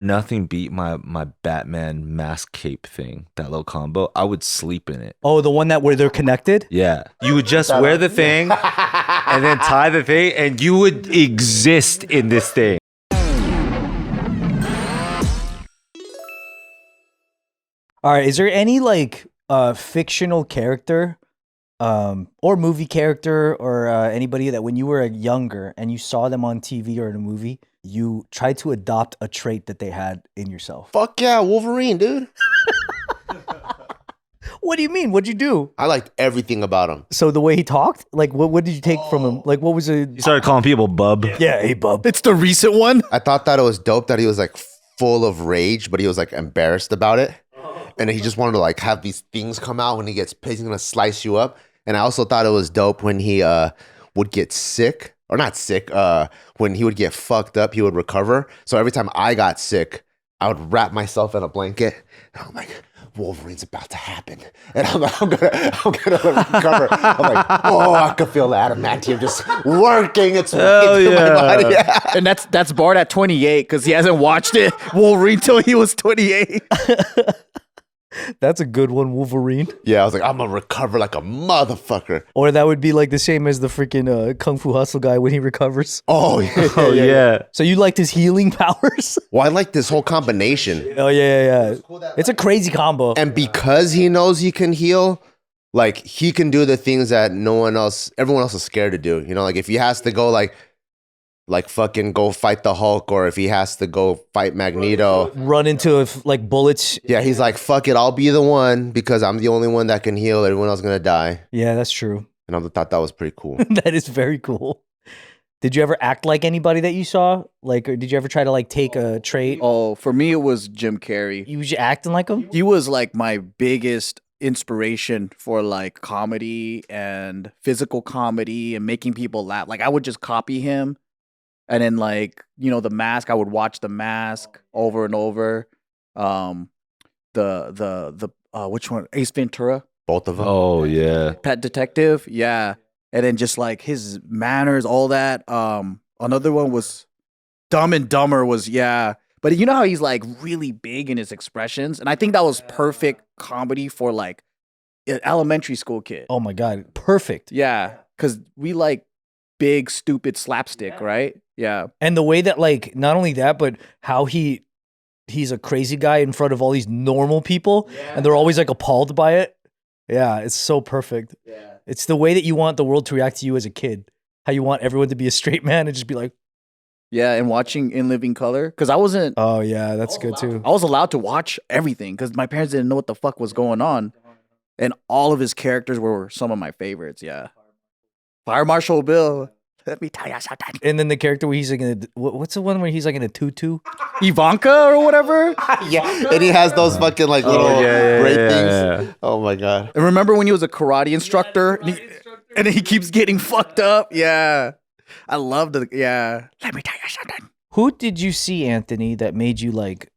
Nothing beat my Batman mask cape thing. That little combo. I would sleep in it. Oh, the one that where they're connected? Yeah. You would just wear the thing and then tie the thing and you would exist in this thing. All right, is there any like fictional character or movie character or anybody that when you were younger and you saw them on TV or in a movie, you tried to adopt a trait that they had in yourself? Fuck yeah, Wolverine, dude. What do you mean? What'd you do? I liked everything about him. So the way he talked, like what did you take from him? Like what was it? You started calling people bub. Yeah, hey bub. It's the recent one. I thought that it was dope that he was like full of rage, but he was like embarrassed about it. And he just wanted to like have these things come out when he gets pissed, he's gonna slice you up. And I also thought it was dope when he would get sick, or not sick, when he would get fucked up, he would recover. So every time I got sick, I would wrap myself in a blanket. And I'm like, Wolverine's about to happen. And I'm gonna recover. I'm like, oh, I can feel the adamantium just working its way through my body. Yeah. And that's Bart at 28 because he hasn't watched it Wolverine till he was 28. That's a good one, Wolverine. Yeah, I was like, I'm gonna recover like a motherfucker. Or that would be like the same as the freaking Kung Fu Hustle guy when he recovers. Oh, yeah. Oh yeah. So you liked his healing powers? Well, I like this whole combination. Oh yeah. It's a crazy combo. And because he knows he can heal, like he can do the things that everyone else is scared to do. You know, like if he has to go like fucking go fight the Hulk, or if he has to go fight Magneto, Run into like bullets. yeah, he's like, fuck it, I'll be the one because I'm the only one that can heal. Everyone else is gonna die. Yeah, that's true. And I thought that was pretty cool. That is very cool. Did you ever act like anybody that you saw? Like, or did you ever try to like take a trait? Oh, for me, it was Jim Carrey. You was acting like him? He was like my biggest inspiration for like comedy and physical comedy and making people laugh. Like I would just copy him. And then like, you know, The Mask, I would watch The Mask over and over. Which one? Ace Ventura, Both of them. Oh yeah. Pet Detective, yeah. And then just like his manners, all that. Another one was Dumb and Dumber was, yeah. But you know how he's like really big in his expressions? And I think that was perfect comedy for like an elementary school kid. Oh my God. Perfect. Yeah. Because we like big, stupid slapstick, right? Yeah. And the way that like, not only that, but how he's a crazy guy in front of all these normal people and they're always like appalled by it. Yeah, it's so perfect. Yeah. It's the way that you want the world to react to you as a kid. How you want everyone to be a straight man and just be like, yeah, and watching In Living Color. Because I wasn't... Oh, yeah, that's good too. I was allowed to watch everything because my parents didn't know what the fuck was going on. And all of his characters were some of my favorites, yeah. Fire Marshal Bill. Let me tell you something. And then the character where he's like in a, what's the one where he's like in a tutu? Ivanka or whatever? Yeah, and he has those fucking like little braid things. Yeah. Oh my God. And remember when he was a karate instructor? And then he keeps getting fucked up? Yeah. I loved it. Yeah. Let me tell you something. Who did you see, Anthony, that made you like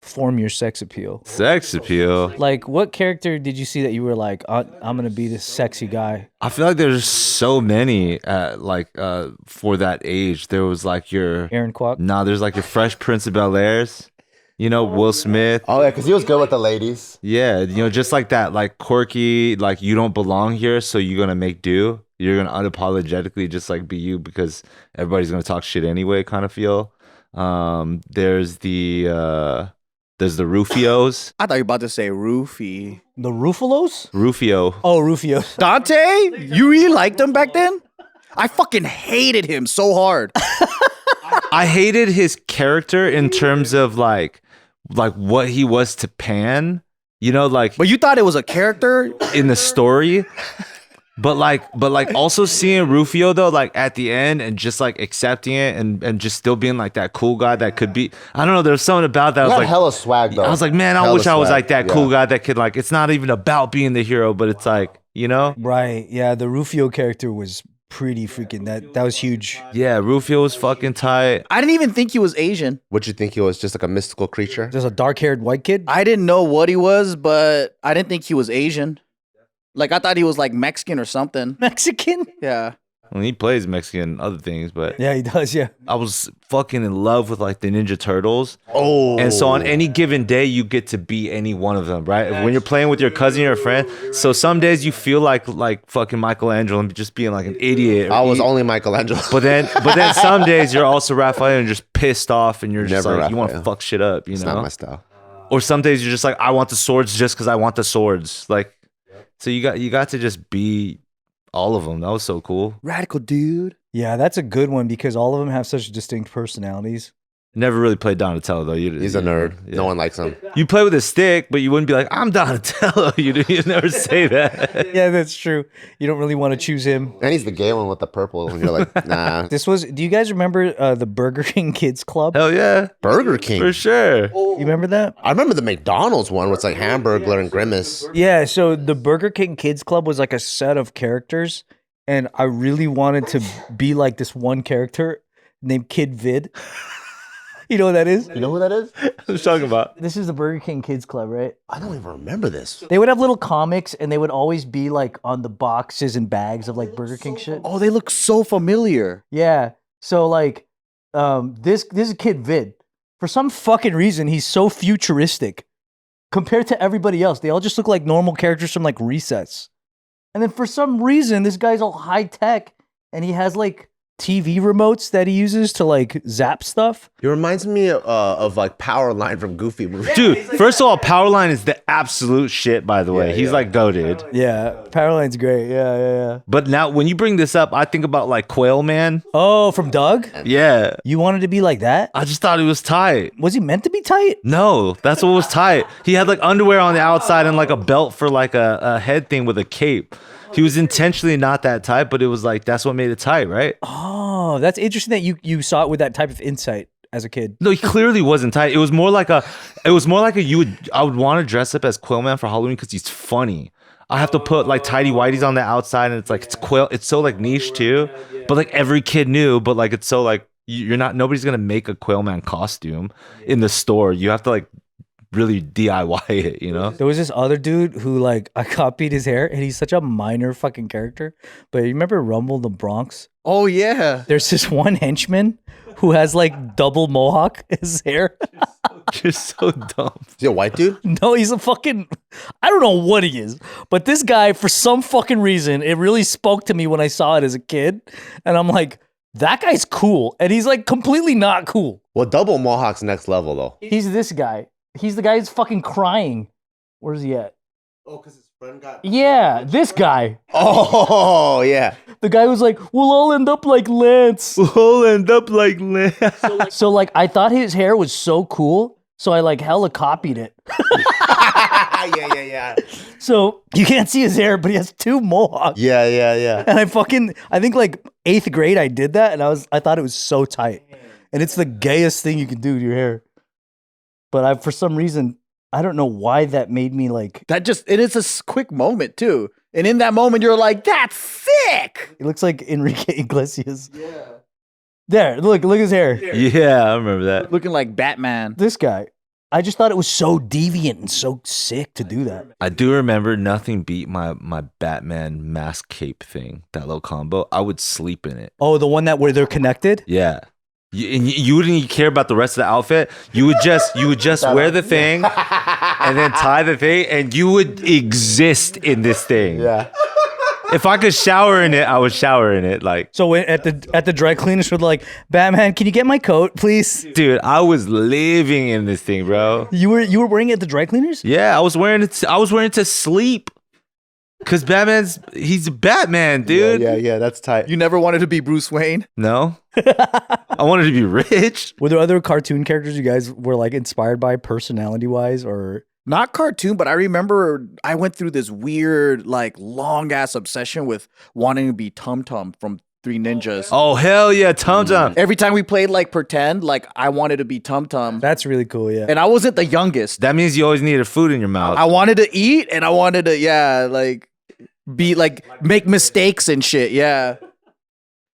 form your sex appeal? Sex appeal. Like, what character did you see that you were like, I'm gonna be this sexy guy? I feel like there's so many for that age. There was like your Aaron Kwok? there's like your Fresh Prince of Bel-Airs. You know, Will Smith. Oh yeah, because he was good with the ladies. Yeah, you know, just like that, like quirky, like you don't belong here, so you're gonna make do. You're gonna unapologetically just like be you because everybody's gonna talk shit anyway, kind of feel. There's the Rufios. I thought you were about to say Roofy. The Rufalos? Rufio. Oh, Rufio. Dante? You really liked him back then? I fucking hated him so hard. I hated his character in terms of like what he was to Pan. You know, like But you thought it was a character? in the story. But also seeing Rufio though, like at the end and just like accepting it and just still being like that cool guy that could be. I don't know. There's something about that. I was like, hella swag though. I was like, man, I Hella wish I was swag, like that cool guy that could like. It's not even about being the hero, but it's like, you know. Right. Yeah, the Rufio character was pretty freaking, that was huge. Yeah, Rufio was fucking tight. I didn't even think he was Asian. Would you think he was just like a mystical creature? There's a dark-haired white kid. I didn't know what he was, but I didn't think he was Asian. Like, I thought he was like Mexican or something. Mexican? Yeah. I mean, he plays Mexican and other things, but Yeah, he does. Yeah. I was fucking in love with like the Ninja Turtles. Oh, And so on any given day, you get to be any one of them, right? When you're playing with your cousin or a friend. So some days you feel like fucking Michelangelo and just being like an idiot. I was only Michelangelo. But then some days you're also Raphael and just pissed off and you're just Never like, you want to Raphael. fuck shit up, you It's know? not my style. Or some days you're just like, I want the swords just because I want the swords. Like, so you got to just be all of them. That was so cool. Radical dude. Yeah, that's a good one because all of them have such distinct personalities. Never really played Donatello though. He's a nerd. Yeah. No one likes him. You play with a stick, but you wouldn't be like, I'm Donatello. You never say that. Yeah, that's true. You don't really want to choose him. And he's the gay one with the purple. And you're like, nah. Do you guys remember the Burger King Kids Club? Hell yeah, Burger King. for sure. You remember that? I remember the McDonald's one where it's like Hamburglar and Grimace. Yeah, so the Burger King Kids Club was like a set of characters, and I really wanted to be like this one character named Kid Vid. You know what that is? You know who that is? What are you talking about? This is the Burger King Kids Club, right? I don't even remember this. They would have little comics, and they would always be like on the boxes and bags of like Burger King shit. Oh, they look so familiar. Yeah. So like, this is Kid Vid. For some fucking reason, he's so futuristic compared to everybody else. They all just look like normal characters from like Recess. And then for some reason, this guy's all high tech, and he has like TV remotes that he uses to like zap stuff. He reminds me of like Powerline from Goofy movie. Dude, first of all, Powerline is the absolute shit, by the way. Yeah, He's yeah. like goated. Yeah, Powerline's great. Yeah. But now when you bring this up, I think about like Quail Man. Oh, from Doug? Yeah. You wanted to be like that? I just thought it was tight. Was he meant to be tight? No, that's what was tight. He had like underwear on the outside and like a belt for like a head thing with a cape. He was intentionally not that tight, but it was like that's what made it tight, right? Oh, that's interesting that you saw it with that type of insight as a kid. No, he clearly wasn't tight. It was more like a I would want to dress up as Quailman for Halloween because he's funny. I have to put like tidy whities on the outside, and it's like it's so like niche too. But like every kid knew, but like it's so like nobody's gonna make a Quailman costume in the store. You have to like really DIY it, you know? There was this other dude who like I copied his hair, and he's such a minor fucking character. But you remember Rumble in the Bronx? Oh yeah. There's this one henchman who has like double mohawk his hair. You're so dumb. Is he a white dude? No, he's a fucking I don't know what he is. But this guy, for some fucking reason, it really spoke to me when I saw it as a kid. And I'm like, that guy's cool. And he's like completely not cool. Well, double mohawk's next level though. He's this guy. He's the guy who's fucking crying. Where's he at? Oh, because his friend got. Yeah, this guy. Oh yeah. The guy who's like, we'll all end up like Lance. We'll end up like So like I thought his hair was so cool, so I like hella copied it. yeah. So you can't see his hair, but he has two mohawks. Yeah. And I think like 8th grade I did that, and I thought it was so tight. And it's the gayest thing you can do to your hair. But for some reason, I don't know why that made me like. It is a quick moment too. And in that moment, you're like, that's sick. It looks like Enrique Iglesias. Yeah. There, look at his hair. Yeah, I remember that. Looking like Batman. This guy. I just thought it was so deviant and so sick to do that. I do remember nothing beat my Batman mask cape thing, that little combo. I would sleep in it. Oh, the one where they're connected? Yeah. You wouldn't even care about the rest of the outfit. You would just wear the thing and then tie the thing, and you would exist in this thing. Yeah. If I could shower in it, I would shower in it. Like, So at the dry cleaners, we're like, Batman, can you get my coat, please? dude, I was living in this thing, bro. You were wearing it at the dry cleaners? Yeah, I was wearing it. I was wearing it to sleep. Cause he's Batman, dude. Yeah. That's tight. You never wanted to be Bruce Wayne? No, I wanted to be rich. Were there other cartoon characters you guys were like inspired by personality wise, or? Not cartoon, but I remember I went through this weird, like, long ass obsession with wanting to be Tum Tum from Three Ninjas. Oh hell yeah, Tum Tum. Every time we played like pretend, like I wanted to be Tum Tum. That's really cool, yeah. And I wasn't the youngest. That means you always needed food in your mouth. I wanted to eat and I wanted to, like, be like, make mistakes and shit. Yeah.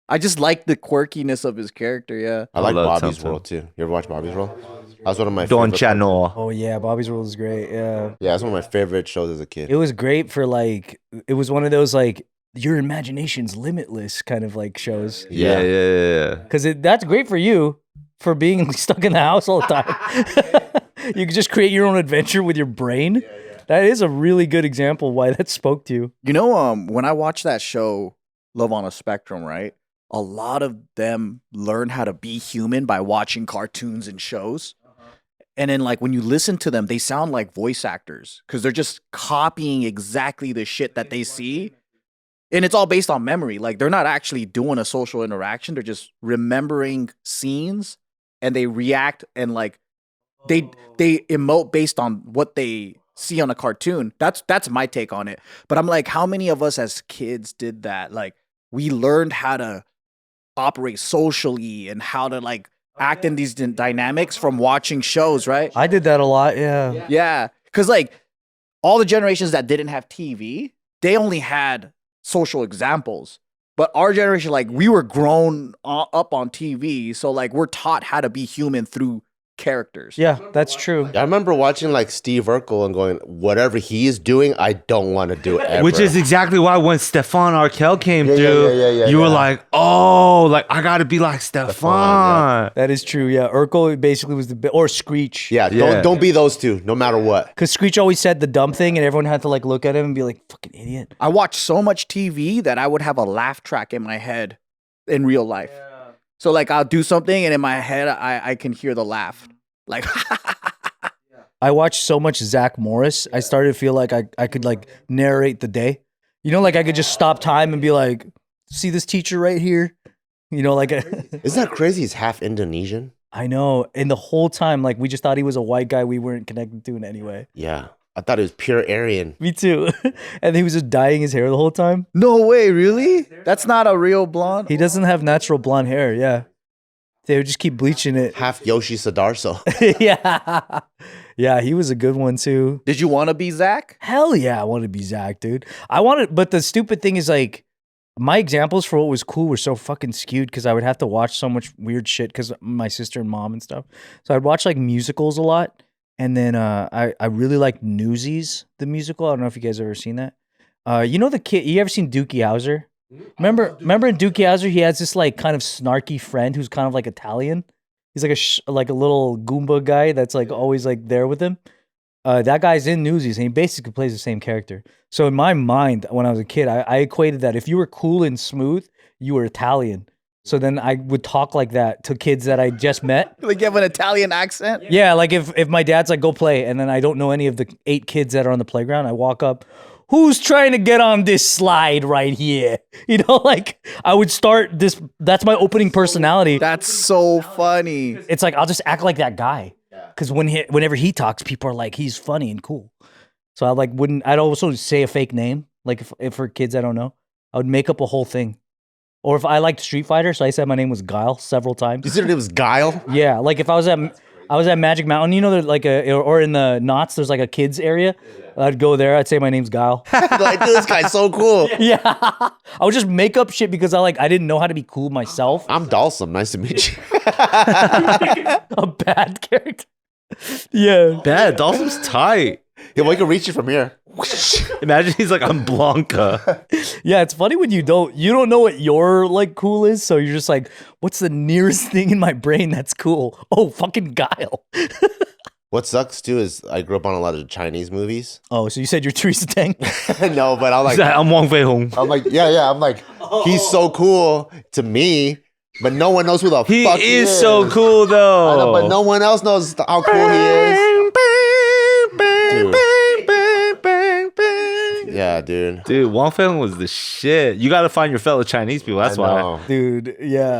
I just like the quirkiness of his character. Yeah. I like love Bobby's Tum Tum. World too. You ever watch Bobby's World? That was one of my Don favorite. Chano. Oh yeah, Bobby's World is great, yeah. Yeah, that's one of my favorite shows as a kid. It was great for like, it was one of those like your imagination's limitless kind of like shows. Yeah. Because that's great for you for being stuck in the house all the time. You can just create your own adventure with your brain. That is a really good example why that spoke to you. You know, when I watched that show, Love on a Spectrum, right? A lot of them learn how to be human by watching cartoons and shows. And then, like, when you listen to them, they sound like voice actors because they're just copying exactly the shit that they see. And it's all based on memory. Like, they're not actually doing a social interaction. They're just remembering scenes and they react and, like, they emote based on what they see on a cartoon. That's my take on it. But I'm like, how many of us as kids did that? Like, we learned how to operate socially and how to, like, act in these dynamics from watching shows, right? I did that a lot, yeah. Yeah. Because, like, all the generations that didn't have TV, they only had social examples. But our generation, like, we were grown up on TV. So, like, we're taught how to be human through characters. Yeah, that's true. I remember watching like Steve Urkel and going, whatever he is doing, I don't want to do it ever. Which is exactly why when Stefan Arkell came Yeah, through, yeah, you were like, oh, like I gotta be like Stefan. That is true, yeah. Urkel basically was or Screech. Yeah, Yeah. don't be those two, no matter what. Because Screech always said the dumb thing and everyone had to like look at him and be like, fucking idiot. I watched so much TV that I would have a laugh track in my head in real life. So, like, I'll do something and in my head, I can hear the laugh. Like, I watched so much Zach Morris, I started to feel like I could like narrate the day. You know, like I could just stop time and be like, see this teacher right here? You know, like Isn't that crazy? He's half Indonesian. I know. And the whole time, like we just thought he was a white guy we weren't connected to in any way. Yeah. I thought it was pure Aryan. Me too. And he was just dyeing his hair the whole time. no way, really? That's not a real blonde? He doesn't have natural blonde hair, yeah. They would just keep bleaching it. Half Yoshi Sadarso. Yeah. Yeah, he was a good one too. Did you want to be Zach? Hell yeah, I wanted to be Zach, dude. But the stupid thing is like, my examples for what was cool were so fucking skewed because I would have to watch so much weird shit because my sister and mom and stuff. So I'd watch like musicals a lot. And then I really liked Newsies, the musical. I don't know if you guys ever seen that. You know the kid, you ever seen Dookie Howser? Remember in Dookie Howser, he has this like kind of snarky friend who's kind of like Italian. He's like a little Goomba guy that's like always like there with him. That guy's in Newsies and he basically plays the same character. So in my mind, when I was a kid, I equated that if you were cool and smooth, you were Italian. So then I would talk like that to kids that I just met. Like, you have an Italian accent? Yeah, like if my dad's like, go play, and then I don't know any of the 8 kids that are on the playground, I walk up, who's trying to get on this slide right here? You know, like I would start this, that's my opening personality. That's so funny. It's like, I'll just act like that guy. Because whenever he talks, people are like, he's funny and cool. So I like I'd also say a fake name, like if for kids I don't know, I would make up a whole thing. Or if I liked Street Fighter, so I said my name was Guile several times. You said it was Guile? Yeah, like if I was at Magic Mountain, you know, there's like or in the Knott's, there's like a kids area. I'd go there. I'd say my name's Guile. Like, dude, this guy's so cool. Yeah, I would just make up shit because I didn't know how to be cool myself. I'm Dalsum. Nice to meet you. A bad character. Yeah, Bad. Dawson's tight. Yeah, well, you can reach it from here. Imagine he's like, I'm Blanca. yeah. It's funny when you don't know what your like cool is, so you're just like, what's the nearest thing in my brain that's cool? Oh, fucking Guile. What sucks too is I grew up on a lot of Chinese movies. Oh, so you said you're Teresa Tang? No, but I'm like, I'm Wong Fei Hong. I'm like, yeah. I'm like, he's so cool to me, but no one knows who the He fuck is he so cool I know, though. but no one else knows how cool he is. Dude. Yeah, dude. Dude, Wong Fei Hong was the shit. You got to find your fellow Chinese people. That's I why. know. Dude, yeah.